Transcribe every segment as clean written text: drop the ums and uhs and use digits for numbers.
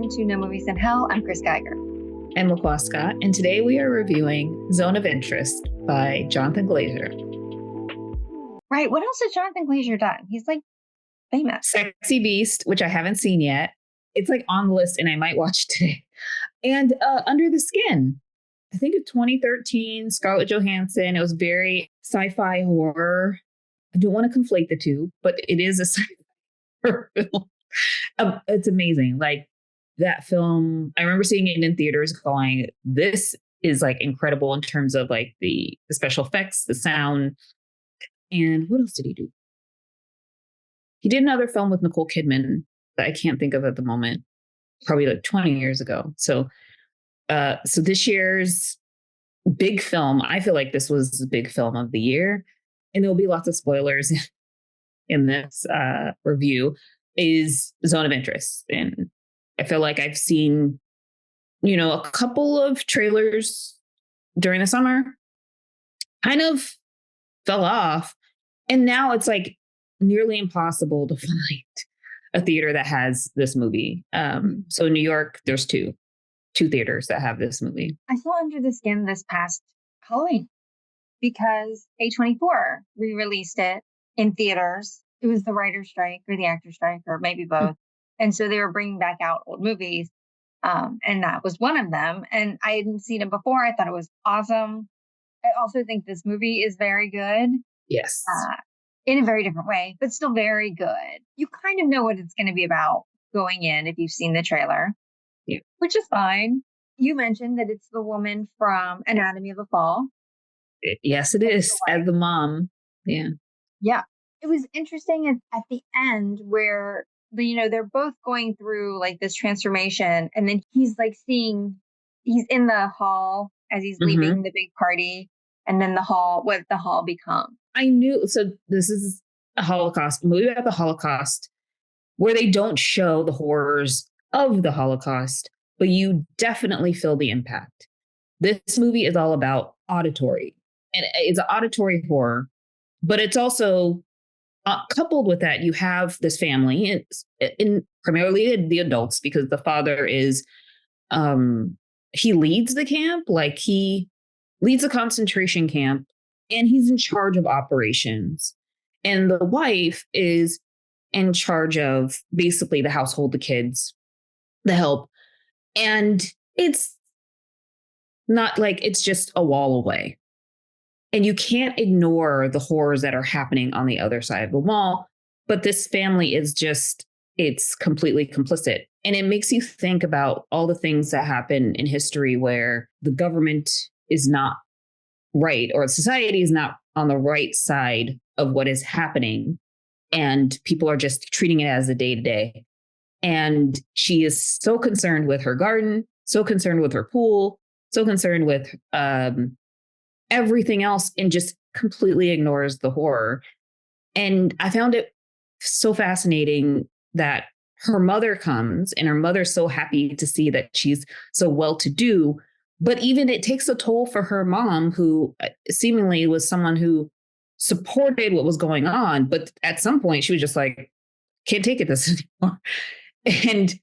welcome to No Movies in Hell. I'm Chris Geiger. I'm LaQuasca, Scott, and today we are reviewing Zone of Interest by Jonathan Glazer. Right, what else has Jonathan Glazer done? He's like famous. Sexy Beast, which I haven't seen yet. It's like on the list and I might watch today. And Under the Skin, I think of 2013, Scarlett Johansson. It was very sci-fi horror. I don't want to conflate the two, but it is a sci-fi horror film. It's amazing. Like that film, I remember seeing it in theaters going, this is like incredible in terms of like the special effects, the sound. And what else did he do? He did another film with Nicole Kidman that I can't think of at the moment, probably like 20 years ago. So this year's big film, I feel like this was the big film of the year. And there'll be lots of spoilers in this review, is Zone of Interest. And I feel like I've seen, a couple of trailers during the summer, kind of fell off. And now it's like nearly impossible to find a theater that has this movie. So in New York, there's two theaters that have this movie. I saw Under the Skin this past Halloween because A24 re-released it in theaters. It was the writer's strike or the actor's strike or maybe both. And so they were bringing back out old movies. And that was one of them. And I hadn't seen it before. I thought it was awesome. I also think this movie is very good. Yes. In a very different way, but still very good. You kind of know what it's going to be about going in if you've seen the trailer. Yeah. Which is fine. You mentioned that it's the woman from Anatomy of a Fall. Yes, it is. As the mom. Yeah. Yeah. It was interesting at the end where, they're both going through like this transformation. And then he's like he's in the hall as he's leaving the big party. And then what the hall becomes. I knew. So this is a Holocaust movie about the Holocaust where they don't show the horrors of the Holocaust, but you definitely feel the impact. This movie is all about auditory, and it's an auditory horror, but it's also coupled with that. You have this family, in primarily the adults, because the father is, he leads the camp, like he leads a concentration camp, and he's in charge of operations. And the wife is in charge of basically the household, the kids, the help. And it's not like it's just a wall away. And you can't ignore the horrors that are happening on the other side of the wall. But this family is it's completely complicit. And it makes you think about all the things that happen in history where the government is not right, or society is not on the right side of what is happening. And people are just treating it as a day-to-day. And she is so concerned with her garden, so concerned with her pool, so concerned with everything else, and just completely ignores the horror. And I found it so fascinating that her mother comes, and her mother's so happy to see that she's so well-to-do. But even it takes a toll for her mom, who seemingly was someone who supported what was going on. But at some point, she was just like, can't take it this anymore. And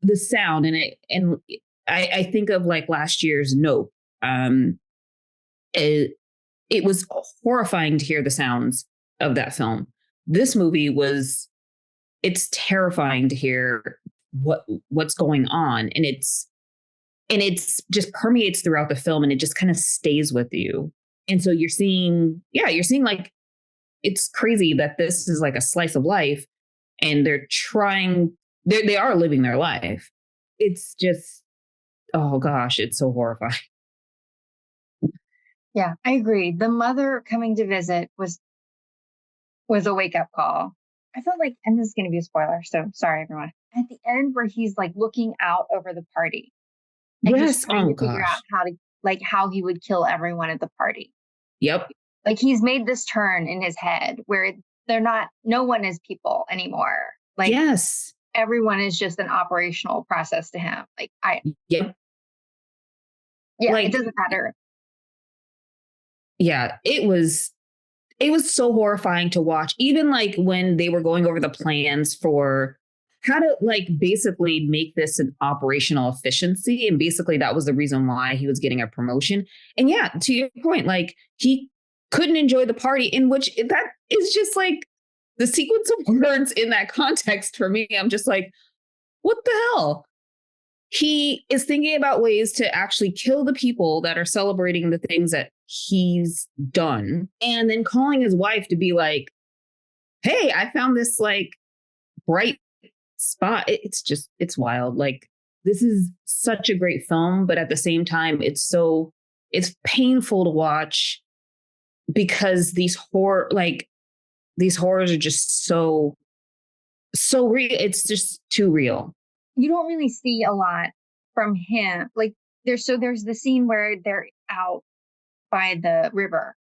the sound, and I think of like last year's Nope. It was horrifying to hear the sounds of that film. This movie it's terrifying to hear what's going on. And it's just permeates throughout the film, and it just kind of stays with you. And so you're seeing like, it's crazy that this is like a slice of life, and they are living their life. It's just, oh gosh, it's so horrifying. Yeah, I agree. The mother coming to visit was a wake-up call. I felt like, and this is going to be a spoiler, so sorry, everyone. At the end where he's like looking out over the party. And yes. he's trying to figure out how he would kill everyone at the party. Yep. Like he's made this turn in his head where no one is people anymore. Like, yes, everyone is just an operational process to him. Like yep. Yeah, like, it doesn't matter. Yeah, it was so horrifying to watch. Even like when they were going over the plans for how to like basically make this an operational efficiency. And basically that was the reason why he was getting a promotion. And yeah, to your point, like he couldn't enjoy the party, in which that is just like the sequence of words in that context for me. I'm just like, what the hell? He is thinking about ways to actually kill the people that are celebrating the things that he's done. And then calling his wife to be like, hey, I found this like bright spot. It's wild. Like, this is such a great film, but at the same time, it's painful to watch because these horrors are just so real. It's just too real. You don't really see a lot from him. Like there's the scene where they're out by the river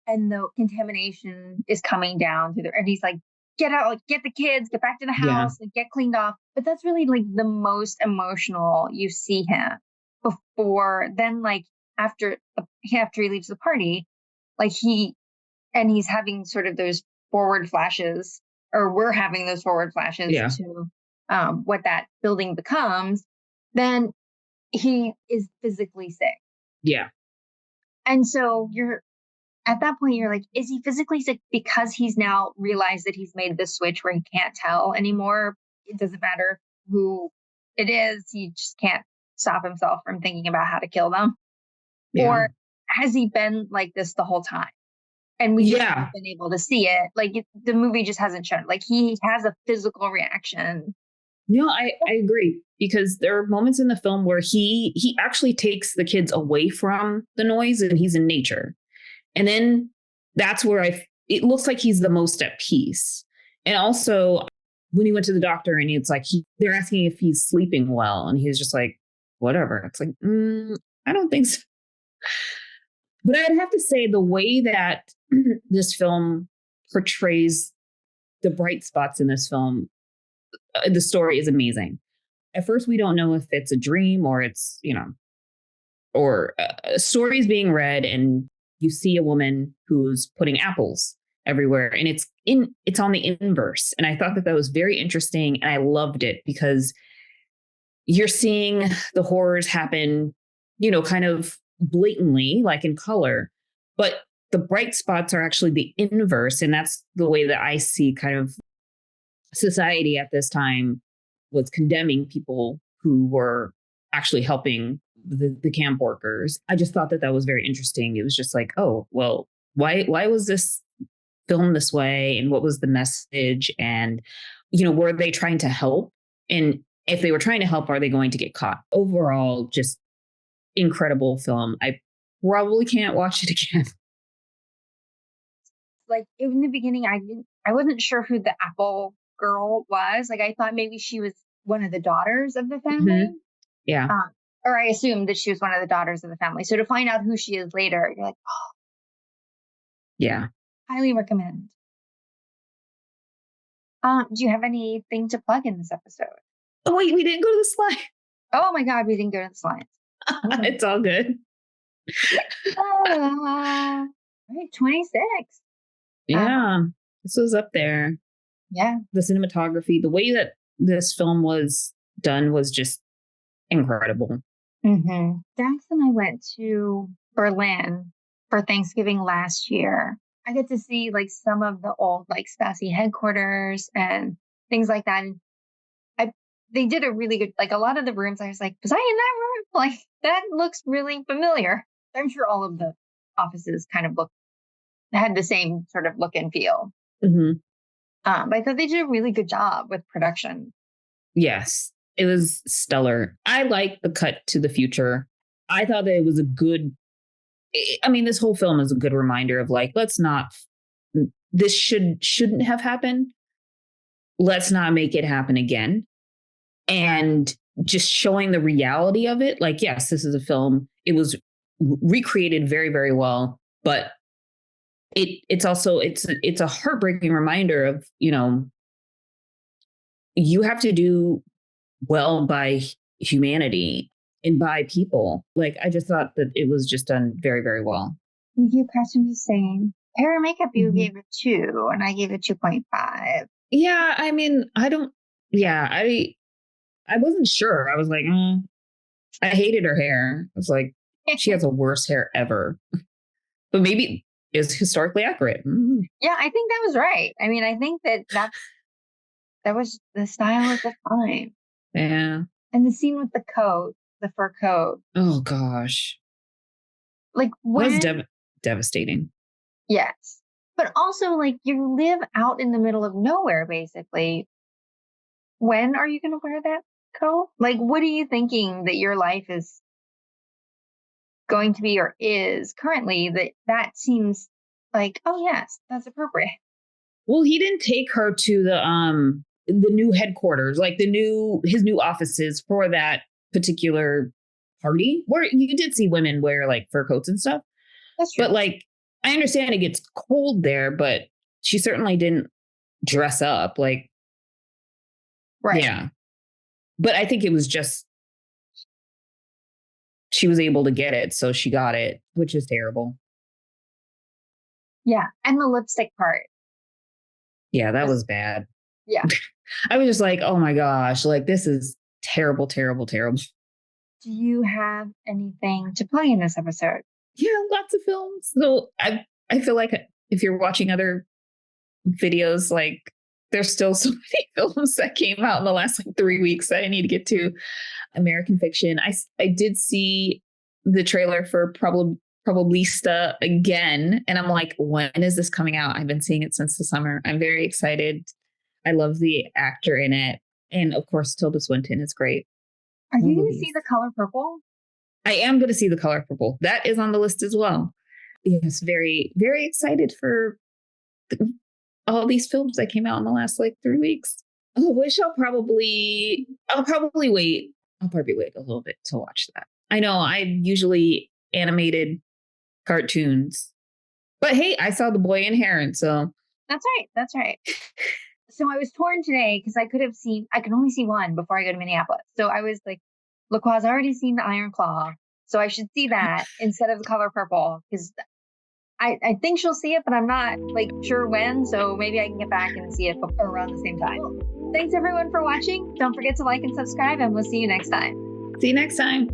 and the contamination is coming down through there, and he's like, get out, like get the kids, get back to the house, and get cleaned off. But that's really like the most emotional you see him. Before then, like after he leaves the party, like he's having sort of those forward flashes, or we're having those forward flashes to what that building becomes. Then he is physically sick. Yeah. And so you're at that point, you're like, is he physically sick because he's now realized that he's made this switch where he can't tell anymore? It doesn't matter who it is. He just can't stop himself from thinking about how to kill them. Yeah. Or has he been like this the whole time? And we just haven't been able to see it. Like the movie just hasn't shown. Like he has a physical reaction. No, I agree, because there are moments in the film where he actually takes the kids away from the noise and he's in nature. And then that's where it looks like he's the most at peace. And also when he went to the doctor and it's like, they're asking if he's sleeping well. And he was just like, whatever. It's like, I don't think so. But I'd have to say the way that this film portrays the bright spots in this film, the story is amazing. At first, we don't know if it's a dream or it's, or a story is being read and you see a woman who's putting apples everywhere and it's on the inverse. And I thought that was very interesting. And I loved it because you're seeing the horrors happen, kind of blatantly, like in color, but the bright spots are actually the inverse. And that's the way that I see kind of society at this time was condemning people who were actually helping the camp workers. I just thought that was very interesting. It was just like, oh, well, why was this filmed this way? And what was the message? And, were they trying to help? And if they were trying to help, are they going to get caught? Overall, just incredible film. I probably can't watch it again. Like in the beginning, I wasn't sure who the apple girl was. Like I thought maybe she was one of the daughters of the family. Mm-hmm. Yeah. Or I assumed that she was one of the daughters of the family. So to find out who she is later, you're like, oh. Yeah. Highly recommend. Do you have anything to plug in this episode? Oh, wait, we didn't go to the slide. Oh my God, we didn't go to the slides. It's all good. Right, 26. Yeah, this was up there. Yeah. The cinematography, the way that this film was done was just incredible. Mm-hmm. Dax and I went to Berlin for Thanksgiving last year. I get to see like some of the old like Stasi headquarters and things like that. And they did a really good, like a lot of the rooms, I was like, was I in that room? Like that looks really familiar. I'm sure all of the offices kind of had the same sort of look and feel. Mm-hmm. But I thought they did a really good job with production. Yes, it was stellar. I like the cut to the future. I thought that it was this whole film is a good reminder of like, this shouldn't have happened. Let's not make it happen again. And just showing the reality of it. Like, yes, this is a film. It was recreated very, very well, but it's also a heartbreaking reminder of, you have to do well by humanity and by people. Like, I just thought that it was just done very, very well. Review question the same. Hair and makeup, you gave it 2, and I gave it 2.5. Yeah, I mean, Yeah, I wasn't sure. I was like, I hated her hair. I was like, she has the worst hair ever. But maybe it's historically accurate. Yeah, I think that was right. I mean, I think that was the style at the time. Yeah. And the scene with the coat, the fur coat. Oh gosh. Like That was when devastating. yes. But also like you live out in the middle of nowhere basically. When are you going to wear that coat? Like what are you thinking that your life is going to be or is currently that seems like, oh yes, that's appropriate. Well, he didn't take her to the new headquarters, like his new offices for that particular party where you did see women wear like fur coats and stuff. That's true. But like I understand it gets cold there, but she certainly didn't dress up. Like, Right. yeah. But I think it was just she was able to get it, so she got it, which is terrible. Yeah. And the lipstick part. Yeah, that was bad. Yeah. I was just like, oh my gosh, like this is terrible, terrible, terrible. Do you have anything to play in this episode? Yeah, lots of films. So I feel like if you're watching other videos, like there's still so many films that came out in the last like 3 weeks that I need to get to. American Fiction. I did see the trailer for Problemista again, and I'm like, when is this coming out? I've been seeing it since the summer. I'm very excited. I love the actor in it, and of course, Tilda Swinton is great. Are More you going to movies. see The Color Purple? I am going to see The Color Purple. That is on the list as well. Yes, very, very excited for all these films that came out in the last like 3 weeks. I wish I'll probably wait. I'll probably wait a little bit to watch that. I know I usually animated cartoons, but hey, I saw The Boy and Heron, so That's right. That's right. So I was torn today because I could only see one before I go to Minneapolis. So I was like, LaCroix's already seen the Iron Claw. So I should see that instead of The Color Purple because I think she'll see it, but I'm not like sure when. So maybe I can get back and see it around the same time. Thanks everyone for watching. Don't forget to like and subscribe, and we'll see you next time. see you next time.